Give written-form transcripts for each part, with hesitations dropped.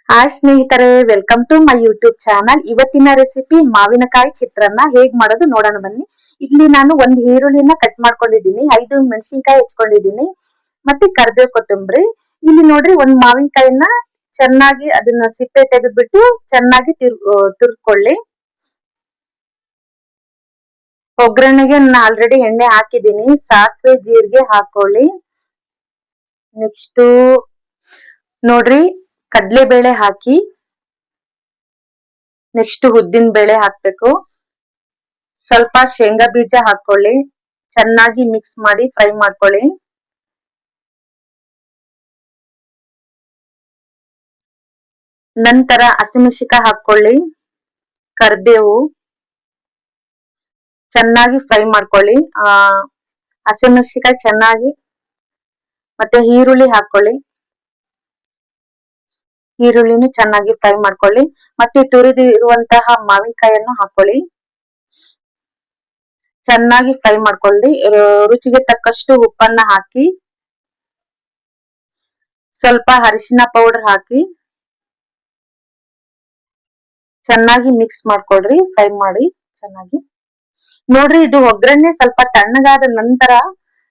Hi ಸ್ನೇಹಿತರೆ, welcome to my YouTube channel. ಇವತ್ತಿನ recipe ಮಾವಿನಕಾಯಿ ಚಿತ್ರಾನ್ನ ಹೇಗ್ ಮಾಡೋದು ನೋಡೋಣ ಬನ್ನಿ. ಇಲ್ಲಿ ನಾನು ಒಂದು ಈರುಳ್ಳಿನ ಕಟ್ ಮಾಡ್ಕೊಂಡಿದ್ದೀನಿ, 5 ಮೆಣಸಿನಕಾಯಿ ಹೆಚ್ಕೊಂಡಿದ್ದೀನಿ, ಮತ್ತೆ ಕರ್ಬೇವು ಕೊತ್ತಂಬರಿ. ಇಲ್ಲಿ ನೋಡ್ರಿ, ಒಂದ್ ಮಾವಿನಕಾಯಿನ ಚೆನ್ನಾಗಿ ಅದನ್ನ ಸಿಪ್ಪೆ ತೆಗೆದ್ಬಿಟ್ಟು ಚೆನ್ನಾಗಿ ತುರ್ಕೊಳ್ಳಿ. ಒಗ್ಗರಣೆಗೆ ನಾನು ಆಲ್ರೆಡಿ ಎಣ್ಣೆ ಹಾಕಿದ್ದೀನಿ. ಸಾಸಿವೆ ಜೀರಿಗೆ ಹಾಕೊಳ್ಳಿ. ನೆಕ್ಸ್ಟ್ ನೋಡ್ರಿ, ಕಡ್ಲೆಬೇಳೆ ಹಾಕಿ. ನೆಕ್ಸ್ಟ್ ಉದ್ದಿನ ಬೇಳೆ ಹಾಕ್ಬೇಕು. ಸ್ವಲ್ಪ ಶೇಂಗಾ ಬೀಜ ಹಾಕೊಳ್ಳಿ. ಚೆನ್ನಾಗಿ ಮಿಕ್ಸ್ ಮಾಡಿ ಫ್ರೈ ಮಾಡ್ಕೊಳ್ಳಿ. ನಂತರ ಹಸಿಮೆಣಸಿನಕಾಯಿ ಹಾಕೊಳ್ಳಿ, ಕರ್ಬೇವು ಚೆನ್ನಾಗಿ ಫ್ರೈ ಮಾಡ್ಕೊಳ್ಳಿ. ಹಸಿಮೆಣಸಿನಕಾಯಿ ಚೆನ್ನಾಗಿ, ಮತ್ತೆ ಈರುಳ್ಳಿ ಹಾಕೊಳ್ಳಿ. ಈರುಳ್ಳಿನೂ ಚೆನ್ನಾಗಿ ಫ್ರೈ ಮಾಡ್ಕೊಳ್ಳಿ. ಮತ್ತೆ ತುರಿದಿರುವಂತಹ ಮಾವಿನಕಾಯನ್ನು ಹಾಕೊಳ್ಳಿ. ಚೆನ್ನಾಗಿ ಫ್ರೈ ಮಾಡ್ಕೊಳ್ಳಿ. ರುಚಿಗೆ ತಕ್ಕಷ್ಟು ಉಪ್ಪನ್ನ ಹಾಕಿ, ಸ್ವಲ್ಪ ಅರಿಶಿನ ಪೌಡರ್ ಹಾಕಿ ಚೆನ್ನಾಗಿ ಮಿಕ್ಸ್ ಮಾಡ್ಕೊಳ್ರಿ. ಫ್ರೈ ಮಾಡಿ ಚೆನ್ನಾಗಿ. ನೋಡ್ರಿ, ಇದು ಒಗ್ಗರಣೆ ಸ್ವಲ್ಪ ತಣ್ಣಗಾದ ನಂತರ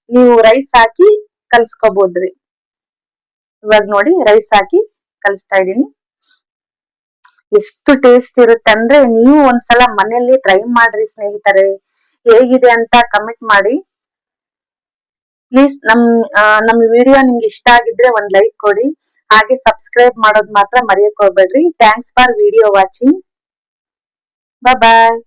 ನೀವು ರೈಸ್ ಹಾಕಿ ಕಲ್ಸ್ಕೊಬೋದ್ರಿ. ಇವಾಗ ನೋಡಿ, ರೈಸ್ ಹಾಕಿ ಕಲಿಸ್ತಾ ಇದೀನಿ. ಎಷ್ಟು ಟೇಸ್ಟ್ ಇರುತ್ತೆ ಅಂದ್ರೆ ನೀವು ಒಂದ್ಸಲ ಮನೆಯಲ್ಲಿ ಟ್ರೈ ಮಾಡ್ರಿ ಸ್ನೇಹಿತರೆ. ಹೇಗಿದೆ ಅಂತ ಕಮೆಂಟ್ ಮಾಡಿ. ಪ್ಲೀಸ್ ನಮ್ ವಿಡಿಯೋ ನಿಮ್ಗೆ ಇಷ್ಟ ಆಗಿದ್ರೆ ಒಂದ್ ಲೈಕ್ ಕೊಡಿ. ಹಾಗೆ ಸಬ್ಸ್ಕ್ರೈಬ್ ಮಾಡೋದ್ ಮಾತ್ರ ಮರೆಯಕ್ ಹೋಗ್ಬೇಡ್ರಿ. Thanks for video watching. Bye.